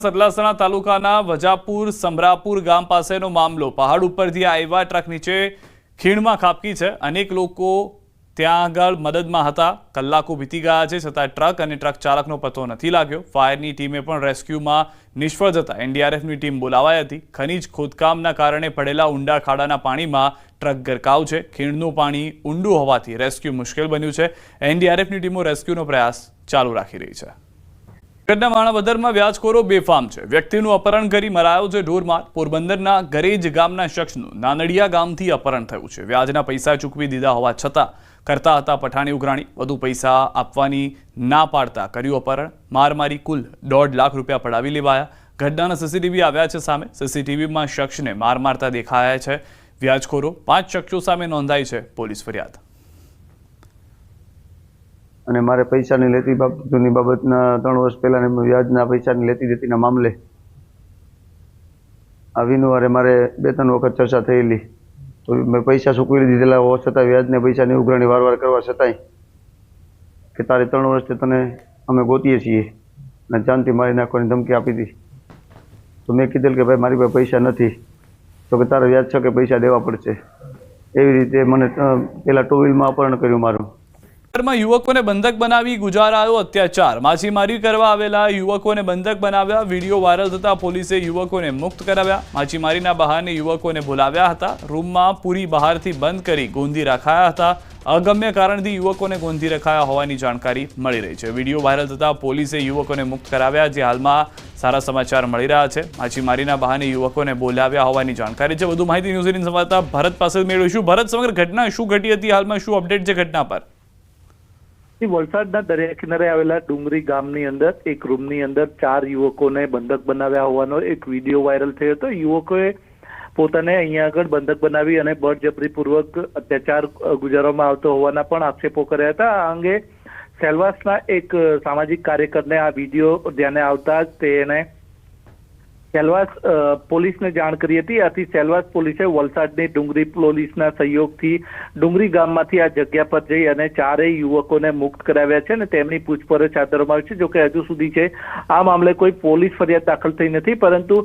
સતલાસણા તાલુકાના વજાપુર સમરાપુર ગામ પાસેનો મામલો પહાડ ઉપરથી આવ્યા ટ્રક નીચે ખીણમાં ખાબકી છે। અનેક લોકો ત્યાં આગળ મદદમાં હતા। કલાકો વીતી ગયા છે છતાં ટ્રક અને ટ્રક ચાલકનો પતો નથી લાગ્યો। ફાયરની ટીમે પણ રેસ્ક્યુમાં નિષ્ફળ જતા એનડીઆરએફની ટીમ બોલાવાઈ હતી। ખનીજ ખોદકામના કારણે પડેલા ઊંડા ખાડાના પાણીમાં ટ્રક ગરકાવ છે। ખીણનું પાણી ઊંડું હોવાથી રેસ્ક્યુ મુશ્કેલ બન્યું છે। એનડીઆરએફની ટીમો રેસ્ક્યુનો પ્રયાસ ચાલુ રાખી રહી છે। માણાવદરમાં વ્યાજખોરો બેફામ છે। વ્યક્તિનું અપહરણ કરી મરાયો છે ઢોરમાર। પોરબંદરના ગરેજ ગામના શખ્સનું નાનડિયા ગામથી અપહરણ થયું છે। વ્યાજના પૈસા ચૂકવી દીધા હોવા છતાં કરતા હતા પઠાણી ઉઘરાણી। વધુ પૈસા આપવાની ના પાડતા કર્યું અપહરણ। માર મારી કુલ 1.5 લાખ રૂપિયા પડાવી લેવાયા। ઘટનાના સીસીટીવી આવ્યા છે સામે। સીસીટીવીમાં શખ્સને માર મારતા દેખાયા છે વ્યાજખોરો। 5 શખ્સો સામે નોંધાઈ છે પોલીસ ફરિયાદ। અને મારે પૈસાની લેતી જૂની બાબતના 3 વર્ષ પહેલા વ્યાજના પૈસાની લેતી દેતીના મામલે આ વિનુવારે મારે 2-3 વખત ચર્ચા થયેલી। તો મેં પૈસા ચૂકવી દીધેલા હોવા છતાં વ્યાજને પૈસાની ઉઘરાણી વારવાર કરવા છતાંય કે તારે 3 વર્ષથી તને અમે ગોતીએ છીએ અને જાનથી મારી નાખવાની ધમકી આપી હતી। તો મેં કીધેલ કે ભાઈ મારી પાસે પૈસા નથી। તો કે તારે વ્યાજ છે કે પૈસા દેવા પડશે। એવી રીતે મને પહેલાં 2 વ્હીલમાં અપહરણ કર્યું મારું। યુવકોને બંધક બનાવી ગુજારાયો અત્યાચાર। માછીમારી કરવા આવેલા યુવકોને બંધક બનાવ્યા। વિડીયો વાયરલ થતા પોલીસે યુવકોને મુક્ત કરાવ્યા। માછીમારીના બહાને યુવકોને બોલાવ્યા હતા। રૂમમાં પૂરી બહારથી બંધ કરી ગોંધી રખાયા હતા। અગમ્ય કારણથી યુવકોને ગોંધી રખાયા હોવાની જાણકારી મળી રહી છે। વિડીયો વાયરલ થતા પોલીસે યુવકોને મુક્ત કરાવ્યા। જે હાલમાં સારા સમાચાર મળી રહ્યા છે। માછીમારીના બહાને યુવકોને બોલાવ્યા હોવાની જાણકારી છે। વધુ માહિતી ન્યૂઝ 18 સંવાદદાતા ભરત પાસે મેળવીશું। ભરત, સમગ્ર ઘટના શું ઘટી હતી? હાલમાં શું અપડેટ છે ઘટના પર? વલસાડના દરિયા કિનારે આવેલા ડુંગરી ગામની અંદર એક રૂમની અંદર 4 યુવકોને બંધક બનાવ્યા હોવાનો એક વિડીયો વાયરલ થયો હતો। યુવકોએ પોતાને અહીંયા આગળ બંધક બનાવી અને બળજબરીપૂર્વક અત્યાચાર ગુજારવામાં આવતો હોવાના પણ આક્ષેપો કર્યા હતા। આ અંગે સેલવાસના એક સામાજિક કાર્યકરને આ વિડીયો ધ્યાને આવતા જ તેને સેલવાસ પોલીસને જાણ કરી હતી। આથી સેલવાસ પોલીસે વલસાડની ડુંગરી પોલીસના સહયોગથી ડુંગરી ગામમાંથી આ જગ્યા પર જઈ અને 4 યુવકોને મુક્ત કરાવ્યા છે અને તેમની પૂછપરછ હાથ ધરવામાં આવી છે। જોકે હજુ સુધી છે આ મામલે કોઈ પોલીસ ફરિયાદ દાખલ થઈ નથી, પરંતુ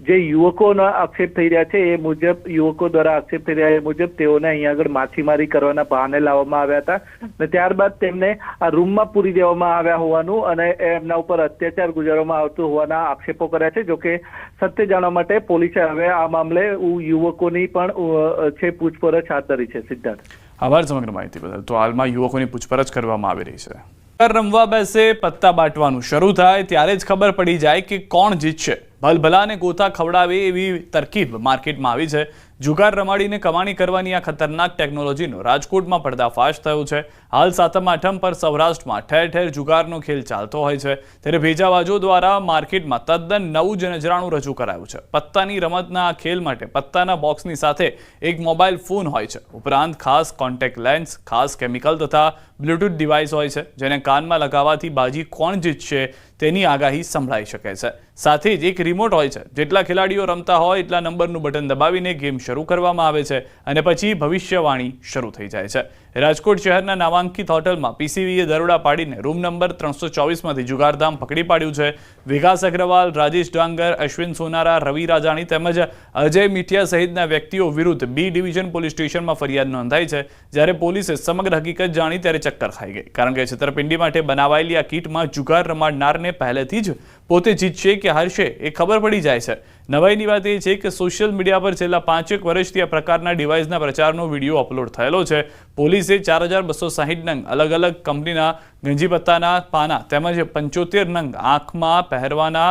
જે યુવકોના આક્ષેપ થઈ રહ્યા છે એ મુજબ યુવકો દ્વારા આક્ષેપ થઈ રહ્યા મુજબ તેઓને અહીંયા આગળ માછીમારી કરવાના બહાને લાવવામાં આવ્યા હતા અને ત્યારબાદ તેમને આ રૂમમાં પૂરી દેવામાં આવ્યા હોવાનું અને એમના ઉપર અત્યાચાર ગુજારવામાં આવતો હોવાના આક્ષેપો છે। જોકે સત્ય જાણવા માટે પોલીસે હવે આ મામલે યુવકોની પણ છે પૂછપરછ હાથ ધરી છે। સિદ્ધાર્થ, આભાર સમગ્ર માહિતી બદલ। તો હાલમાં યુવકોની પૂછપરછ કરવામાં આવી રહી છે। રમવા બેસે પત્તા બાંટવાનું શરૂ થાય ત્યારે જ ખબર પડી જાય કે કોણ જીતશે। ભલભલાને ગોતા ખવડાવે એવી તરકીબ માર્કેટમાં આવી છે। જુગાર રમાડીને કમાણી કરવાની આ ખતરનાક ટેકનોલોજીનો રાજકોટમાં પર્દાફાશ થયો છે। હાલ 7મ 8મ પર સૌરાષ્ટ્રમાં ઠેર ઠેર જુગારનો ખેલ ચાલતો હોય છે, ત્યારે ભેજાબાજો દ્વારા માર્કેટમાં તદ્દન નવું જ નજરાણું રજૂ કરાયું છે। પત્તાની રમતના આ ખેલ માટે પત્તાના બોક્સની સાથે એક મોબાઈલ ફોન હોય છે, ઉપરાંત ખાસ કોન્ટેક્ટ લેન્સ, ખાસ કેમિકલ તથા બ્લૂટૂથ ડિવાઇસ હોય છે, જેને કાનમાં લગાવવાથી બાજી કોણ જીતશે તેની આગાહી સંભળાઈ શકે છે। સાથે જ એક રિમોટ હોય છે। જેટલા ખેલાડીઓ રમતા હોય એટલા નંબરનું બટન દબાવીને ગેમ શરૂ કરવામાં આવે છે અને પછી ભવિષ્યવાણી શરૂ થઈ જાય છે। રાજકોટ શહેરના નામાંકિત હોટલમાં પીસીવીએ દરોડા પાડીને રૂમ નંબર 324માંથી જુગારધામ પકડી પાડ્યું છે। વિકાસ અગ્રવાલ, રાજેશ ડાંગર, અશ્વિન સોનારા, રવિ રાજાણી તેમજ અજય મીઠિયા સહિતના વ્યક્તિઓ વિરુદ્ધ બી ડિવિઝન પોલીસ સ્ટેશનમાં ફરિયાદ નોંધાઈ છે। જ્યારે પોલીસે સમગ્ર હકીકત જાણી ત્યારે ચક્કર ખાઈ ગઈ, કારણ કે છેતરપિંડી માટે બનાવાયેલી આ કીટમાં જુગાર રમાડનારને પહેલેથી જ પોતે જીતશે કે હારશે એ ખબર પડી જાય છે। નવાઈની વાત એ છે કે સોશિયલ મીડિયા પર છેલ્લા 5 વર્ષથી આ પ્રકારના ડિવાઇસના પ્રચારનો વિડીયો અપલોડ થયેલો છે। પોલીસે 4260 નંગ અલગ અલગ કંપનીના ગંજી પત્તાના પાના તેમજ 75 નંગ આંખમાં પહેરવાના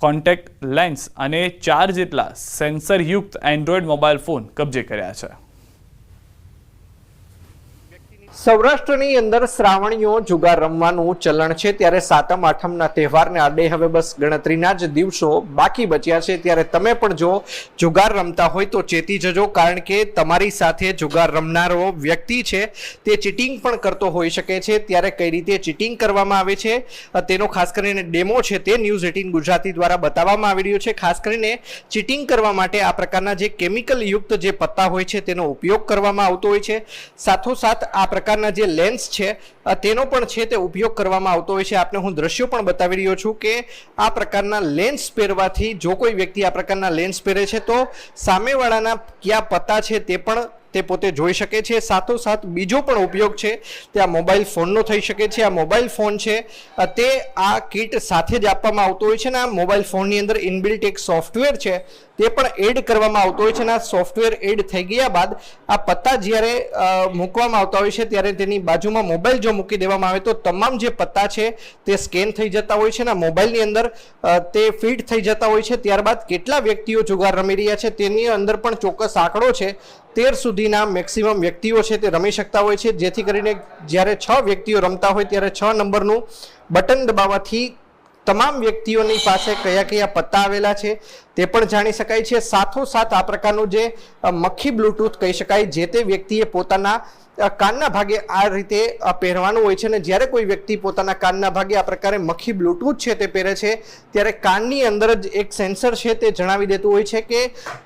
કોન્ટેક્ટ લેન્સ અને 4 જેટલા સેન્સરયુક્ત એન્ડ્રોઇડ મોબાઈલ ફોન કબજે કર્યા છે। સૌરાષ્ટ્રની અંદર શ્રાવણીઓ જુગાર રમવાનું ચલણ છે, ત્યારે 7મ 8મના તહેવારને આડે હવે બસ ગણતરીના જ દિવસો બાકી બચ્યા છે। ત્યારે તમે પણ જો જુગાર રમતા હોય તો ચેતી જજો, કારણ કે તમારી સાથે જુગાર રમનારો વ્યક્તિ છે તે ચીટિંગ પણ કરતો હોઈ શકે છે। ત્યારે કઈ રીતે ચીટિંગ કરવામાં આવે છે તેનો ખાસ કરીને ડેમો છે તે ન્યૂઝ 18 ગુજરાતી દ્વારા બતાવવામાં આવી રહ્યો છે। ખાસ કરીને ચીટિંગ કરવા માટે આ પ્રકારના જે કેમિકલ યુક્ત જે પત્તા હોય છે તેનો ઉપયોગ કરવામાં આવતો હોય છે। સાથોસાથ આ પ્રકારના જે લેન્સ છે તેનો પણ છે તે ઉપયોગ કરવામાં આવતો હોય છે. આપને હું દ્રશ્યો પણ બતાવી રહ્યો છું કે આ પ્રકારના લેન્સ પહેરવાથી જો કોઈ વ્યક્તિ આ પ્રકારના લેન્સ પહેરે છે તો સામેવાળાના ક્યાં પત્તા છે તે પણ તે પોતે જોઈ શકે છે. સાથોસાથ બીજો પણ ઉપયોગ છે તે આ મોબાઈલ ફોનનો થઈ શકે છે. આ મોબાઈલ ફોન છે તે આ કિટ સાથે જ આપવામાં આવતો હોય છે ને આ મોબાઈલ ફોનની અંદર ઇનબિલ્ટ એક સોફ્ટવેર છે તે પણ એડ કરવામાં આવતો હોય છે અને આ સોફ્ટવેર એડ થઈ ગયા બાદ આ પત્તા જ્યારે મૂકવામાં આવતા હોય છે ત્યારે તેની બાજુમાં મોબાઈલ જો મૂકી દેવામાં આવે તો તમામ જે પત્તા છે તે સ્કેન થઈ જતા હોય છે અને મોબાઈલની અંદર તે ફીડ થઈ જતા હોય છે. ત્યારબાદ કેટલા વ્યક્તિઓ જુગાર રમી રહ્યા છે તેની અંદર પણ ચોક્કસ આંકડો છે 13 સુધીના મેક્સિમમ વ્યક્તિઓ છે તે રમી શકતા હોય છે, જેથી કરીને જ્યારે 6 વ્યક્તિઓ રમતા હોય ત્યારે 6 નંબરનું બટન દબાવવાથી તમામ વ્યક્તિઓની પાસે કયા કયા પત્તા આવેલા છે તે પણ જાણી શકાય છે. સાથોસાથ આ પ્રકારનું જે મક્ખી બ્લૂટૂથ કહી શકાય જે તે વ્યક્તિએ પોતાના કાનના ભાગે આ રીતે પહેરવાનું હોય છે અને જ્યારે કોઈ વ્યક્તિ પોતાના કાનના ભાગે આ પ્રકારે મક્ખી બ્લૂટૂથ છે તે પહેરે છે ત્યારે કાનની અંદર જ એક સેન્સર છે તે જણાવી દેતું હોય છે કે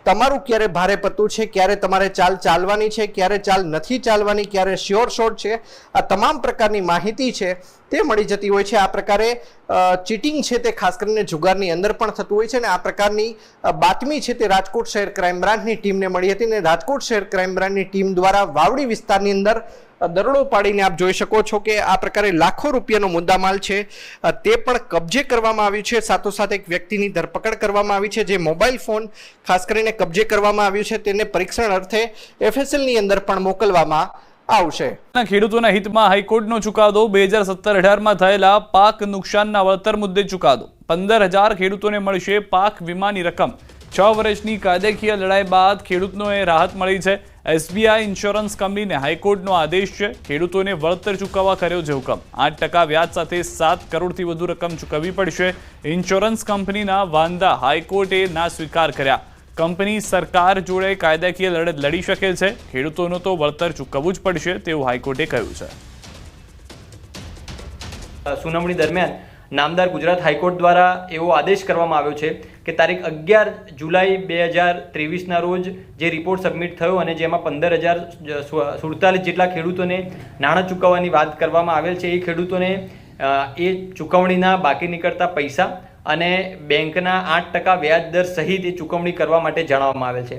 તમારું ક્યારે ભારે પત્તું છે, ક્યારે તમારે ચાલ ચાલવાની છે, ક્યારે ચાલ નથી ચાલવાની, ક્યારે શ્યોર શોટ છે. આ તમામ પ્રકારની માહિતી છે તે મળી જતી હોય છે. આ પ્રકારે ચીટિંગ છે તે ખાસ કરીને જુગારની અંદર પણ થતું હોય છે અને આ પ્રકારની બાતમી છે તે રાજકોટ શહેર ક્રાઇમ બ્રાન્ચની ટીમને મળી હતી અને રાજકોટ શહેર ક્રાઇમ બ્રાન્ચની ટીમ દ્વારા વાવડી વિસ્તારની અંદર દરોડો પાડીને આપ જોઈ શકો છો કે આ પ્રકારે લાખો રૂપિયાનો મુદ્દામાલ છે તે પણ કબજે કરવામાં આવ્યું છે. સાથોસાથ એક વ્યક્તિની ધરપકડ કરવામાં આવી છે જે મોબાઈલ ફોન ખાસ કરીને કબજે કરવામાં આવ્યું છે તેને પરીક્ષણ અર્થે FSLની અંદર પણ મોકલવામાં આવશે. ખેડૂતોના હિતમાં હાઈકોર્ટનો ચુકાદો 2017-18માં થયેલા પાક નુકસાનના વળતર મુદ્દે ચુકાદો 15,000 ખેડૂતોને મળશે પાક વીમાની રકમ. 6 વર્ષની કાયદેકીય લડાઈ બાદ ખેડૂતોને રાહત મળી છે. SBI ઇન્સ્યોરન્સ કંપનીને હાઈકોર્ટનો આદેશ છે. ખેડૂતોને વળતર ચૂકવવા કર્યો છે હુકમ. 8% વ્યાજ સાથે 7 કરોડથી વધુ રકમ ચૂકવવી પડશે. ઇન્સ્યોરન્સ કંપનીના વાંધા હાઈકોર્ટે ના સ્વીકાર કર્યા. કંપની સરકાર જોડે કાયદાકીય લડત લડી શકે છે. ખેડૂતોનું તો વળતર ચૂકવવું જ પડશે તેવું હાઈકોર્ટે કહ્યું છે. સુનાવણી દરમિયાન નામદાર ગુજરાત હાઈકોર્ટ દ્વારા એવો આદેશ કરવામાં આવ્યો છે કે તારીખ 11 જુલાઈ 2023ના રોજ જે રિપોર્ટ સબમિટ થયો અને જેમાં 15,047 જેટલા ખેડૂતોને નાણાં ચૂકવવાની વાત કરવામાં આવેલ છે એ ખેડૂતોને એ ચૂકવણીના બાકી નીકળતા પૈસા અને બેંકના 8% વ્યાજ દર સહિત એ ચૂકવણી કરવા માટે જણાવવામાં આવેલ છે.